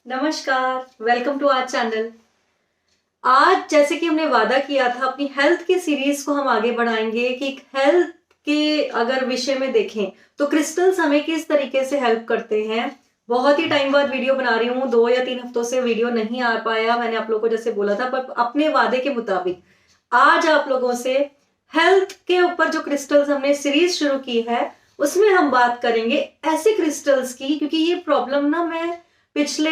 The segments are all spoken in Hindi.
नमस्कार, वेलकम टू आवर चैनल। आज जैसे कि हमने वादा किया था अपनी हेल्थ की सीरीज को हम आगे बढ़ाएंगे कि हेल्थ के अगर विषय में देखें तो क्रिस्टल्स हमें किस तरीके से हेल्प करते हैं। बहुत ही टाइम बाद वीडियो बना रही हूँ, 2 या 3 हफ्तों से वीडियो नहीं आ पाया, मैंने आप लोगों को जैसे बोला था, पर अपने वादे के मुताबिक आज आप लोगों से हेल्थ के ऊपर जो क्रिस्टल्स हमने सीरीज शुरू की है उसमें हम बात करेंगे ऐसे क्रिस्टल्स की, क्योंकि ये प्रॉब्लम ना मैं पिछले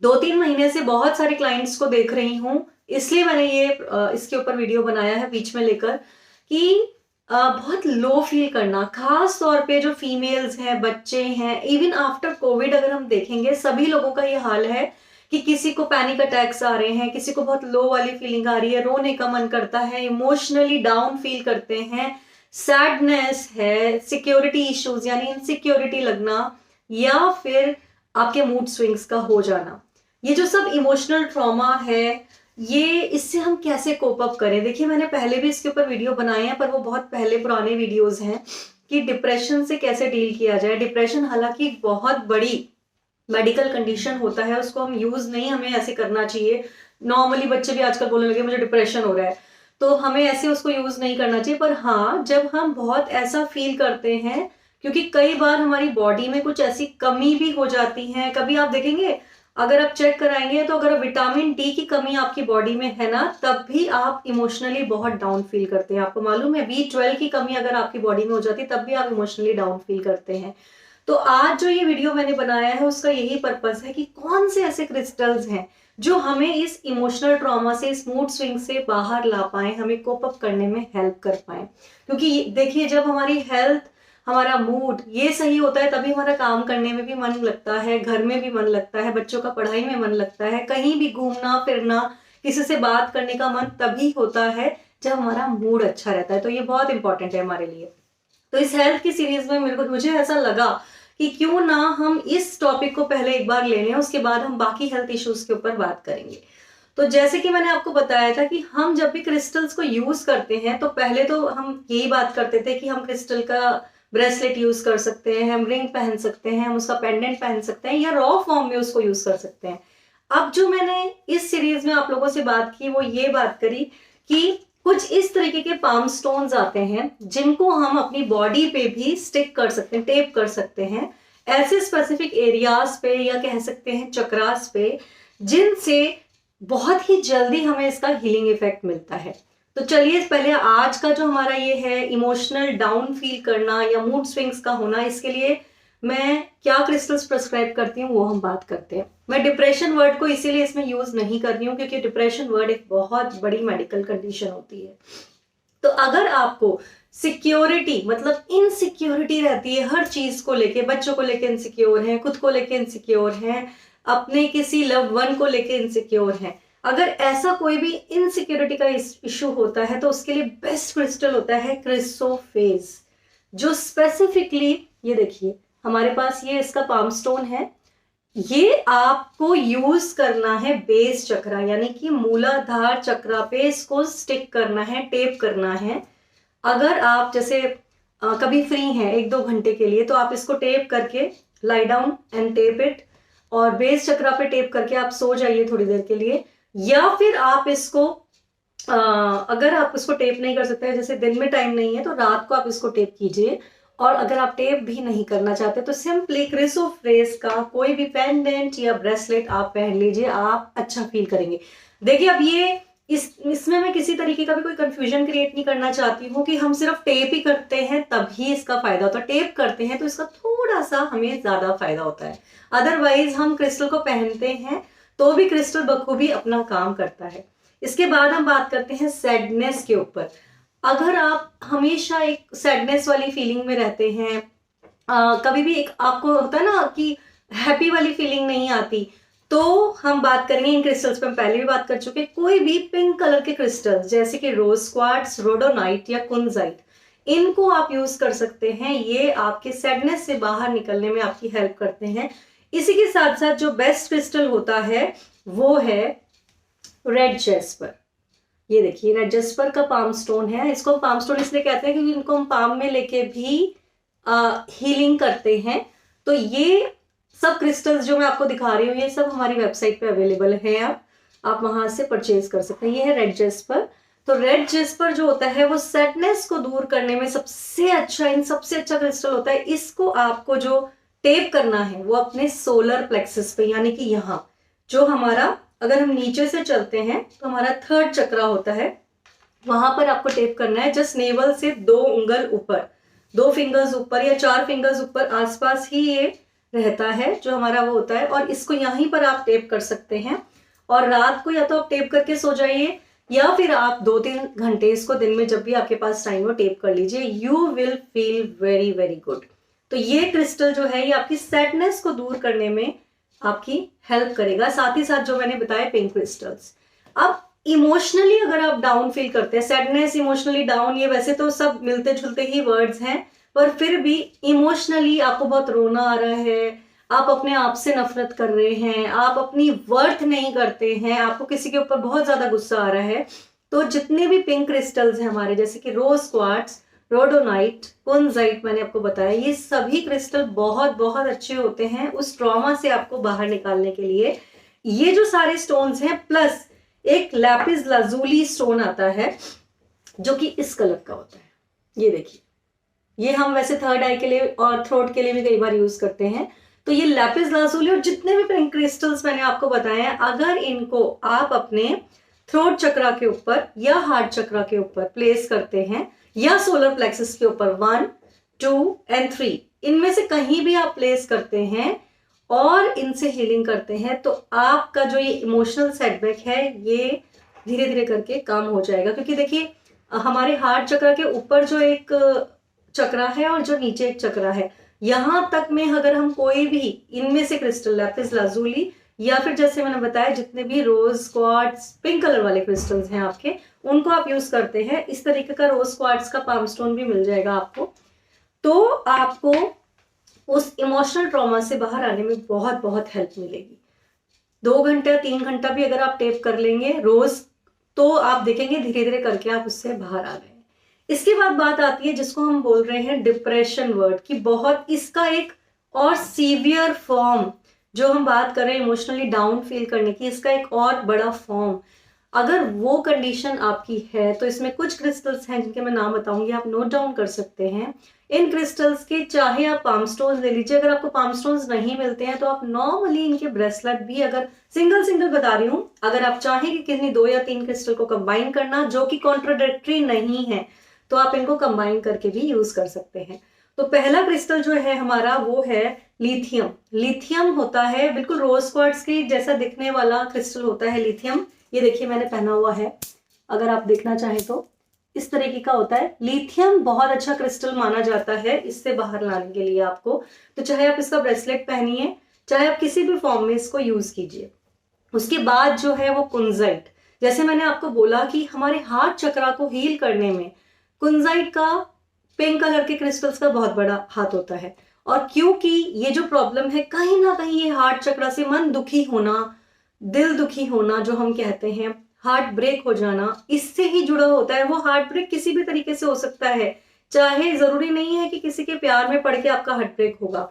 2-3 महीने से बहुत सारे क्लाइंट्स को देख रही हूँ, इसलिए मैंने ये इसके ऊपर वीडियो बनाया है बीच में लेकर कि बहुत लो फील करना, खास तौर पे जो फीमेल्स हैं, बच्चे हैं, इवन आफ्टर कोविड अगर हम देखेंगे सभी लोगों का ये हाल है कि किसी को पैनिक अटैक्स आ रहे हैं, किसी को बहुत लो वाली फीलिंग आ रही है, रोने का मन करता है, इमोशनली डाउन फील करते हैं, सैडनेस है, सिक्योरिटी इश्यूज यानी इनसिक्योरिटी लगना, या फिर आपके मूड स्विंग्स का हो जाना। ये जो सब इमोशनल ट्रॉमा है, ये इससे हम कैसे कोप अप करें। देखिए, मैंने पहले भी इसके ऊपर वीडियो बनाए हैं, पर वो बहुत पहले पुराने वीडियोस हैं कि डिप्रेशन से कैसे डील किया जाए। डिप्रेशन हालांकि बहुत बड़ी मेडिकल कंडीशन होता है, उसको हम यूज नहीं हमें ऐसे करना चाहिए। नॉर्मली बच्चे भी आजकल बोलने लगे मुझे डिप्रेशन हो रहा है, तो हमें ऐसे उसको यूज नहीं करना चाहिए। पर हाँ, जब हम बहुत ऐसा फील करते हैं, क्योंकि कई बार हमारी बॉडी में कुछ ऐसी कमी भी हो जाती है। कभी आप देखेंगे, अगर आप चेक कराएंगे तो अगर विटामिन डी की कमी आपकी बॉडी में है ना, तब भी आप इमोशनली बहुत डाउन फील करते हैं। आपको मालूम है, B12 की कमी अगर आपकी बॉडी में हो जाती है तब भी आप इमोशनली डाउन फील करते हैं। तो आज जो ये वीडियो मैंने बनाया है उसका यही पर्पस है कि कौन से ऐसे क्रिस्टल्स हैं जो हमें इस इमोशनल ट्रॉमा से, इस मूड स्विंग से बाहर ला पाए, हमें कोप अप करने में हेल्प कर पाए। क्योंकि देखिए, जब हमारी हेल्थ, हमारा मूड ये सही होता है तभी हमारा काम करने में भी मन लगता है, घर में भी मन लगता है, बच्चों का पढ़ाई में मन लगता है, कहीं भी घूमना फिरना, किसी से बात करने का मन तभी होता है जब हमारा मूड अच्छा रहता है। तो ये बहुत इंपॉर्टेंट है हमारे लिए। तो इस हेल्थ की सीरीज में मुझे ऐसा लगा कि क्यों ना हम इस टॉपिक को पहले एक बार ले लें, उसके बाद हम बाकी हेल्थ इश्यूज के ऊपर बात करेंगे। तो जैसे कि मैंने आपको बताया था कि हम जब भी क्रिस्टल्स को यूज करते हैं तो पहले तो हम यही बात करते थे कि हम क्रिस्टल का ब्रेसलेट यूज कर सकते हैं, हम रिंग पहन सकते हैं, हम उसका पेंडेंट पहन सकते हैं, या रॉ फॉर्म में उसको यूज कर सकते हैं। अब जो मैंने इस सीरीज में आप लोगों से बात की वो ये बात करी कि कुछ इस तरीके के पाम स्टोन्स आते हैं जिनको हम अपनी बॉडी पे भी स्टिक कर सकते हैं, टेप कर सकते हैं, ऐसे स्पेसिफिक एरियाज पे, या कह सकते हैं चक्रास पे, जिनसे बहुत ही जल्दी हमें इसका हीलिंग इफेक्ट मिलता है। तो चलिए, पहले आज का जो हमारा ये है इमोशनल डाउन फील करना या मूड स्विंग्स का होना, इसके लिए मैं क्या क्रिस्टल्स प्रेस्क्राइब करती हूँ वो हम बात करते हैं। मैं डिप्रेशन वर्ड को इसीलिए इसमें यूज नहीं कर रही हूँ क्योंकि डिप्रेशन वर्ड एक बहुत बड़ी मेडिकल कंडीशन होती है। तो अगर आपको सिक्योरिटी, मतलब इनसिक्योरिटी रहती है हर चीज को लेके, बच्चों को लेके इनसिक्योर हैं, खुद को लेके इनसिक्योर हैं, अपने किसी लव वन को लेके इनसिक्योर हैं, अगर ऐसा कोई भी इनसिक्योरिटी का इश्यू होता है तो उसके लिए बेस्ट क्रिस्टल होता है क्रिसोफेज, जो स्पेसिफिकली, ये देखिए हमारे पास ये इसका पाम स्टोन है। ये आपको यूज करना है बेस चक्रा यानी कि मूलाधार चक्रा पे, इसको स्टिक करना है, टेप करना है। अगर आप जैसे कभी फ्री हैं 1-2 घंटे के लिए, तो आप इसको टेप करके lie down and tape it, और बेस चक्रा पे टेप करके आप सो जाइए थोड़ी देर के लिए। या फिर आप इसको अगर आप इसको टेप नहीं कर सकते, जैसे दिन में टाइम नहीं है तो रात को आप इसको टेप कीजिए। और अगर आप टेप भी नहीं करना चाहते तो सिंपली क्रिसोफ्रेस का कोई भी पेंडेंट या ब्रेसलेट आप पहन लीजिए, आप अच्छा फील करेंगे। देखिए, अब ये इसमें मैं किसी तरीके का भी कोई कंफ्यूजन क्रिएट नहीं करना चाहती हूँ कि हम सिर्फ टेप ही करते हैं तभी इसका फायदा होता है। टेप करते हैं तो इसका थोड़ा सा हमें ज्यादा फायदा होता है, अदरवाइज हम क्रिस्टल को पहनते हैं तो भी क्रिस्टल बखूबी अपना काम करता है। इसके बाद हम बात करते हैं सैडनेस के ऊपर। अगर आप हमेशा एक सैडनेस वाली फीलिंग में रहते हैं, कभी भी एक आपको होता है ना कि हैप्पी वाली फीलिंग नहीं आती, तो हम बात करेंगे इन क्रिस्टल्स पे। हम पहले भी बात कर चुके हैं, कोई भी पिंक कलर के क्रिस्टल्स जैसे कि रोज क्वार्ट्ज, रोडोनाइट या कुंजाइट, इनको आप यूज कर सकते हैं। ये आपके सैडनेस से बाहर निकलने में आपकी हेल्प करते हैं। इसी के साथ साथ जो बेस्ट क्रिस्टल होता है वो है रेड जेस्पर। ये देखिए, रेड जेस्पर का पाम स्टोन है। इसको पाम स्टोन इसलिए कहते हैं क्योंकि इनको हम पाम में लेके भी हीलिंग करते हैं। तो ये सब क्रिस्टल्स जो मैं आपको दिखा रही हूँ ये सब हमारी वेबसाइट पे अवेलेबल है, आप वहां से परचेज कर सकते हैं। ये है रेड जेस्पर। तो रेड जेस्पर जो होता है वो सैडनेस को दूर करने में सबसे अच्छा क्रिस्टल होता है। इसको आपको जो टेप करना है वो अपने सोलर प्लेक्सस पे, यानी कि यहाँ जो हमारा, अगर हम नीचे से चलते हैं तो हमारा थर्ड चक्रा होता है, वहां पर आपको टेप करना है। जस्ट नेवल से 2 उंगल ऊपर, 2 फिंगर्स ऊपर या 4 फिंगर्स ऊपर आसपास ही ये रहता है जो हमारा वो होता है, और इसको यहीं पर आप टेप कर सकते हैं। और रात को या तो आप टेप करके सो जाइए, या फिर आप 2-3 घंटे इसको दिन में जब भी आपके पास टाइम हो टेप कर लीजिए। You will feel very very good. तो ये क्रिस्टल जो है ये आपकी सैडनेस को दूर करने में आपकी हेल्प करेगा। साथ ही साथ जो मैंने बताया पिंक क्रिस्टल्स। अब इमोशनली अगर आप डाउन फील करते हैं, सैडनेस, इमोशनली डाउन, ये वैसे तो सब मिलते जुलते ही वर्ड्स हैं, पर फिर भी इमोशनली आपको बहुत रोना आ रहा है, आप अपने आप से नफरत कर रहे हैं, आप अपनी वर्थ नहीं करते हैं, आपको किसी के ऊपर बहुत ज्यादा गुस्सा आ रहा है, तो जितने भी पिंक क्रिस्टल्स हैं हमारे, जैसे कि रोज क्वार्ट्ज, रोडोनाइट, कुनजाइट मैंने आपको बताया, ये सभी क्रिस्टल बहुत बहुत अच्छे होते हैं उस ट्रॉमा से आपको बाहर निकालने के लिए। ये जो सारे स्टोन्स हैं, प्लस एक लैपिस लाजुली स्टोन आता है जो कि इस कलर का होता है, ये देखिए, ये हम वैसे थर्ड आई के लिए और थ्रोट के लिए भी कई बार यूज करते हैं। तो ये लैपिस लाजुली और जितने भी पिंक क्रिस्टल्स मैंने आपको बताए हैं, अगर इनको आप अपने थ्रोट चक्रा के ऊपर या हार्ट चक्रा के ऊपर प्लेस करते हैं, या सोलर प्लेक्सस के ऊपर 1, 2 एंड 3, इनमें से कहीं भी आप प्लेस करते हैं और इनसे हीलिंग करते हैं, तो आपका जो ये इमोशनल सेटबैक है ये धीरे धीरे करके कम हो जाएगा। क्योंकि देखिए हमारे हार्ट चक्र के ऊपर जो एक चक्रा है और जो नीचे एक चक्रा है, यहां तक में अगर हम कोई भी इनमें से क्रिस्टल, लैपिस लाजुली या फिर जैसे मैंने बताया जितने भी रोज क्वार्ट्ज पिंक कलर वाले क्रिस्टल्स हैं आपके, उनको आप यूज करते हैं, इस तरीके का रोज क्वार्ट्ज का पाम स्टोन भी मिल जाएगा आपको, तो आपको उस इमोशनल ट्रॉमा से बाहर आने में बहुत बहुत हेल्प मिलेगी। 2 घंटा 3 घंटा भी अगर आप टेप कर लेंगे रोज, तो आप देखेंगे धीरे धीरे करके आप उससे बाहर आ गए। इसके बाद बात आती है जिसको हम बोल रहे हैं डिप्रेशन वर्ड की, बहुत इसका एक और सीवियर फॉर्म, जो हम बात कर रहे हैं इमोशनली डाउन फील करने की, इसका एक और बड़ा फॉर्म, अगर वो कंडीशन आपकी है तो इसमें कुछ क्रिस्टल्स हैं जिनके मैं नाम बताऊंगी, आप नोट डाउन कर सकते हैं। इन क्रिस्टल्स के चाहे आप पाम स्टोन्स ले लीजिए, अगर आपको पाम स्टोन्स नहीं मिलते हैं तो आप नॉर्मली इनके ब्रेसलेट भी, अगर सिंगल बता रही हूं, अगर आप चाहें कि किसी 2 या 3 क्रिस्टल को कंबाइन करना जो कि कॉन्ट्रोडिक्टरी नहीं है, तो आप इनको कंबाइन करके भी यूज कर सकते हैं। तो पहला क्रिस्टल जो है हमारा वो है लिथियम। लिथियम होता है बिल्कुल रोज क्वार्ट्ज की जैसा दिखने वाला क्रिस्टल होता है लिथियम। ये देखिए मैंने पहना हुआ है, अगर आप देखना चाहें तो इस तरीके का होता है। लिथियम बहुत अच्छा क्रिस्टल माना जाता है इससे बाहर लाने के लिए आपको, तो चाहे आप इसका ब्रेसलेट पहनिए, चाहे आप किसी भी फॉर्म में इसको यूज कीजिए। उसके बाद जो है वो कुंजाइट, जैसे मैंने आपको बोला कि हमारे हार्ट चक्रा को हील करने में कुंजाइट का, पिंक कलर के क्रिस्टल्स का बहुत बड़ा हाथ होता है। और क्योंकि ये जो प्रॉब्लम है कहीं ना कहीं ये हार्ट चक्रा से मन दुखी होना, दिल दुखी होना जो हम कहते हैं, हार्ट ब्रेक हो जाना, इससे ही जुड़ा होता है। वो हार्ट ब्रेक किसी भी तरीके से हो सकता है, चाहे जरूरी नहीं है कि किसी के प्यार में पड़ के आपका हार्ट ब्रेक होगा,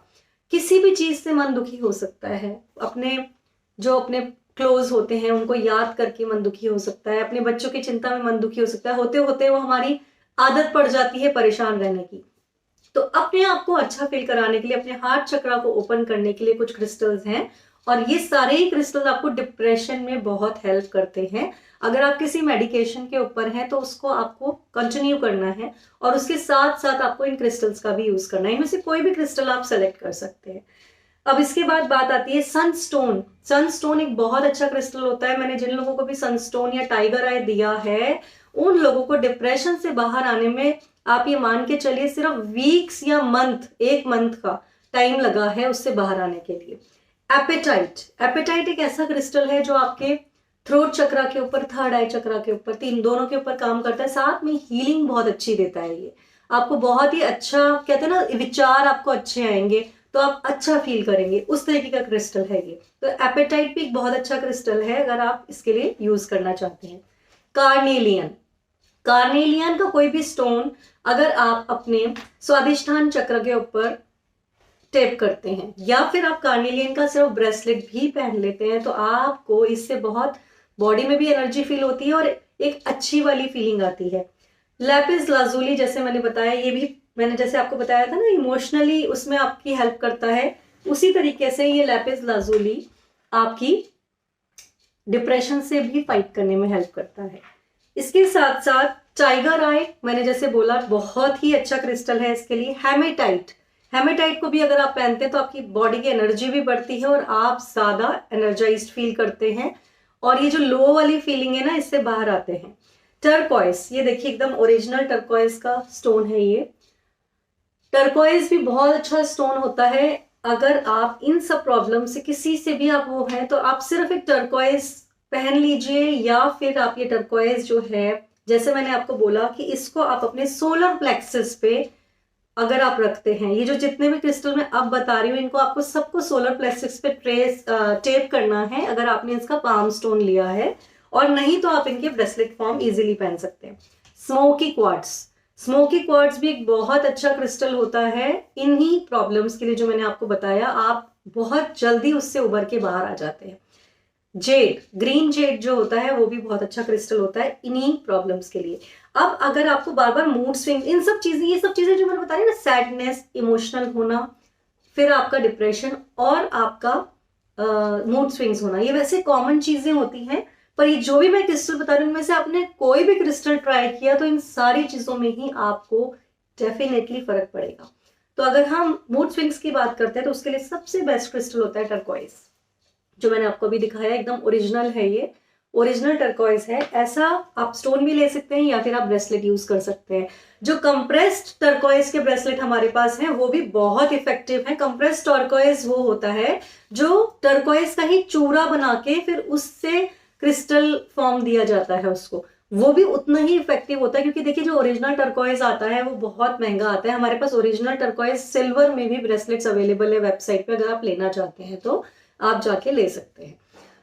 किसी भी चीज से मन दुखी हो सकता है। अपने क्लोज होते हैं उनको याद करके मन दुखी हो सकता है, अपने बच्चों की चिंता में मन दुखी हो सकता है, होते होते वो हमारी आदत पड़ जाती है परेशान रहने की। तो अपने आप को अच्छा फील कराने के लिए, अपने हार्ट चक्रा को ओपन करने के लिए कुछ क्रिस्टल्स हैं, और ये सारे ही क्रिस्टल आपको डिप्रेशन में बहुत हेल्प करते हैं। अगर आप किसी मेडिकेशन के ऊपर हैं तो उसको आपको कंटिन्यू करना है, और उसके साथ साथ आपको इन क्रिस्टल्स का भी यूज करना है। इनमें से कोई भी क्रिस्टल आप सेलेक्ट कर सकते हैं। अब इसके बाद बात आती है सनस्टोन। सनस्टोन एक बहुत अच्छा क्रिस्टल होता है। मैंने जिन लोगों को भी सनस्टोन या टाइगर आई दिया है, उन लोगों को डिप्रेशन से बाहर आने में आप ये मान के चलिए सिर्फ वीक्स या मंथ, 1 मंथ का टाइम लगा है उससे बाहर आने के लिए। एपेटाइट एक ऐसा क्रिस्टल है जो आपके थ्रोट चक्रा के ऊपर, थर्ड आई चक्रा के ऊपर, दोनों के ऊपर काम करता है। साथ में हीलिंग बहुत अच्छी देता है। ये आपको बहुत ही अच्छा, कहते हैं ना, विचार आपको अच्छे आएंगे तो आप अच्छा फील करेंगे, उस तरीके का क्रिस्टल है ये। तो एपेटाइट भी एक बहुत अच्छा क्रिस्टल है अगर आप इसके लिए यूज करना चाहते हैं। कार्नेलियन का कोई भी स्टोन अगर आप अपने स्वादिष्ठान चक्र के ऊपर टेप करते हैं, या फिर आप कार्नेलियन का सिर्फ ब्रेसलेट भी पहन लेते हैं, तो आपको इससे बहुत बॉडी में भी एनर्जी फील होती है और एक अच्छी वाली फीलिंग आती है। लैपिस लाजुली जैसे मैंने बताया, ये भी मैंने जैसे आपको बताया था ना, इमोशनली उसमें आपकी हेल्प करता है, उसी तरीके से ये लैपिस लाजुली आपकी डिप्रेशन से भी फाइट करने में हेल्प करता है। इसके साथ साथ टाइगर आई, मैंने जैसे बोला, बहुत ही अच्छा क्रिस्टल है इसके लिए। हेमेटाइट, हेमेटाइट को भी अगर आप पहनते हैं तो आपकी बॉडी की एनर्जी भी बढ़ती है और आप ज्यादा एनर्जाइज्ड फील करते हैं, और ये जो लो वाली फीलिंग है ना, इससे बाहर आते हैं। टर्कोइस, ये देखिए एकदम ओरिजिनल टर्कोइस का स्टोन है ये। टर्कोइस भी बहुत अच्छा स्टोन होता है। अगर आप इन सब प्रॉब्लम से किसी से भी आप वो हैं, तो आप सिर्फ एक टर्कोइस पहन लीजिए, या फिर आप ये टर्कोइस जो है, जैसे मैंने आपको बोला कि इसको आप अपने सोलर प्लेक्सस पे अगर आप रखते हैं, ये जो जितने भी क्रिस्टल मैं अब बता रही हूँ, इनको आपको सबको सोलर प्लेक्सस पे टेप करना है अगर आपने इसका पाम स्टोन लिया है, और नहीं तो आप इनके ब्रेसलेट फॉर्म इजीली पहन सकते हैं। स्मोकी क्वार्ट्स, स्मोकी क्वार्ट्स भी एक बहुत अच्छा क्रिस्टल होता है इन्हीं प्रॉब्लम्स के लिए जो मैंने आपको बताया, आप बहुत जल्दी उससे उभर के बाहर आ जाते हैं। जेड, ग्रीन जेड जो होता है वो भी बहुत अच्छा क्रिस्टल होता है इन्हीं प्रॉब्लम्स के लिए। अब अगर आपको बार बार मूड स्विंग, इन सब चीजें, ये सब चीजें जो मैंने बता रही ना, सैडनेस, इमोशनल होना, फिर आपका डिप्रेशन और आपका मूड स्विंग्स होना, ये वैसे कॉमन चीजें होती हैं, पर ये जो भी मैं क्रिस्टल बता रही हूँ, उनमें से आपने कोई भी क्रिस्टल ट्राई किया तो इन सारी चीजों में ही आपको डेफिनेटली फर्क पड़ेगा। तो अगर हम मूड स्विंग्स की बात करते हैं तो उसके लिए सबसे बेस्ट क्रिस्टल होता है टर्कोइस, जो मैंने आपको अभी दिखाया, एकदम ओरिजिनल है, ये ओरिजिनल टर्कोइस है। ऐसा आप स्टोन भी ले सकते हैं या फिर आप ब्रेसलेट यूज कर सकते हैं। जो कंप्रेस्ड टर्कोइस के ब्रेसलेट हमारे पास हैं वो भी बहुत इफेक्टिव है। कंप्रेस्ड टर्कोइस वो होता है जो टर्कोइस का ही चूरा बना के फिर उससे क्रिस्टल फॉर्म दिया जाता है उसको, वो भी उतना ही इफेक्टिव होता है, क्योंकि देखिए जो ओरिजिनल टर्कोइस आता है वो बहुत महंगा आता है। हमारे पास ओरिजिनल टर्कोइस सिल्वर में भी ब्रेसलेट्स अवेलेबल है वेबसाइट पे, अगर आप लेना चाहते हैं तो आप जाके ले सकते हैं।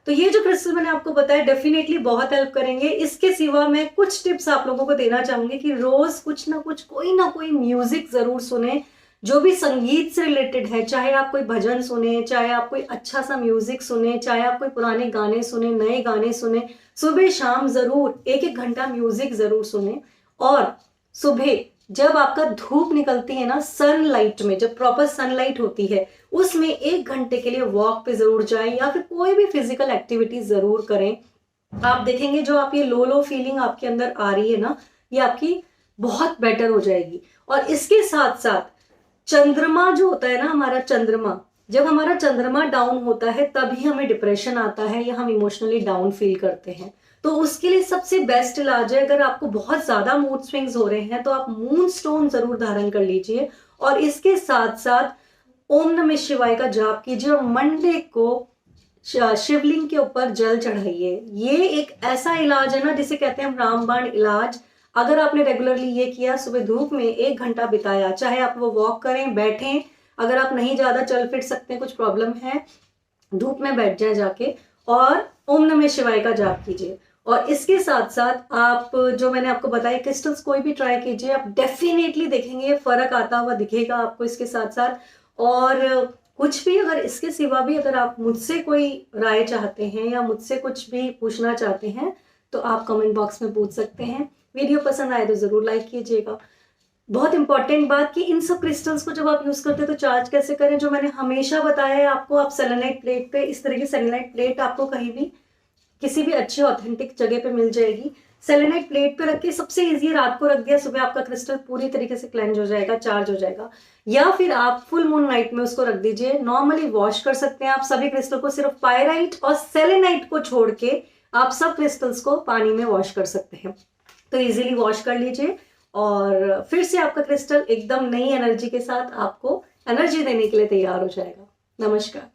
तो ये जो क्रिस्टल मैंने आपको बताया डेफिनेटली बहुत हेल्प करेंगे। इसके सिवा मैं कुछ टिप्स आप लोगों को देना चाहूंगी कि रोज कुछ ना कुछ, कोई ना कोई म्यूजिक जरूर सुने जो भी संगीत से रिलेटेड है, चाहे आप कोई भजन सुने, चाहे आप कोई अच्छा सा म्यूजिक सुने, चाहे आप कोई पुराने गाने सुने, नए गाने सुने, सुबह शाम जरूर 1-1 घंटा म्यूजिक जरूर सुने। और सुबह जब आपका धूप निकलती है ना, सनलाइट में, जब प्रॉपर सनलाइट होती है, उसमें 1 घंटे के लिए वॉक पे जरूर जाएं या फिर कोई भी फिजिकल एक्टिविटी जरूर करें। आप देखेंगे जो आप ये लो लो फीलिंग आपके अंदर आ रही है ना, ये आपकी बहुत बेटर हो जाएगी। और इसके साथ साथ चंद्रमा जो होता है ना, हमारा चंद्रमा, जब हमारा चंद्रमा डाउन होता है तभी हमें डिप्रेशन आता है या हम इमोशनली डाउन फील करते हैं। तो उसके लिए सबसे बेस्ट इलाज है, अगर आपको बहुत ज्यादा मूड स्विंग्स हो रहे हैं तो आप मून स्टोन जरूर धारण कर लीजिए, और इसके साथ साथ ओम नमः शिवाय का जाप कीजिए, और मंडे को शिवलिंग के ऊपर जल चढ़ाइए। ये एक ऐसा इलाज है ना जिसे कहते हैं रामबाण इलाज। अगर आपने रेगुलरली ये किया, सुबह धूप में 1 घंटा बिताया, चाहे आप वो वॉक करें, बैठें, अगर आप नहीं ज्यादा चल फिर सकते, कुछ प्रॉब्लम है, धूप में बैठ जाए जाके और ओम नमः शिवाय का जाप कीजिए। और इसके साथ साथ आप जो मैंने आपको बताया क्रिस्टल्स कोई भी ट्राई कीजिए, आप डेफिनेटली देखेंगे फर्क आता हुआ दिखेगा आपको इसके साथ साथ। और कुछ भी अगर इसके सिवा भी अगर आप मुझसे कोई राय चाहते हैं या मुझसे कुछ भी पूछना चाहते हैं तो आप कमेंट बॉक्स में पूछ सकते हैं। वीडियो पसंद आए तो जरूर लाइक कीजिएगा। बहुत इंपॉर्टेंट बात कि इन सब क्रिस्टल्स को जब आप यूज करते हैं तो चार्ज कैसे करें, जो मैंने हमेशा बताया है आपको, आप सेलेनाइट प्लेट पे, इस तरह की सेलेनाइट प्लेट आपको कहीं भी किसी भी अच्छी ऑथेंटिक जगह पे मिल जाएगी। सेलेनाइट प्लेट पे रख के, सबसे इजी है, रात को रख दिया, सुबह आपका क्रिस्टल पूरी तरीके से क्लेंज हो जाएगा, चार्ज हो जाएगा। या फिर आप फुल मून नाइट में उसको रख दीजिए, नॉर्मली वॉश कर सकते हैं आप सभी क्रिस्टल को, सिर्फ पायराइट और सेलेनाइट को छोड़ के आप सब क्रिस्टल्स को पानी में वॉश कर सकते हैं। तो इजीली वॉश कर लीजिए और फिर से आपका क्रिस्टल एकदम नई एनर्जी के साथ आपको एनर्जी देने के लिए तैयार हो जाएगा। नमस्कार।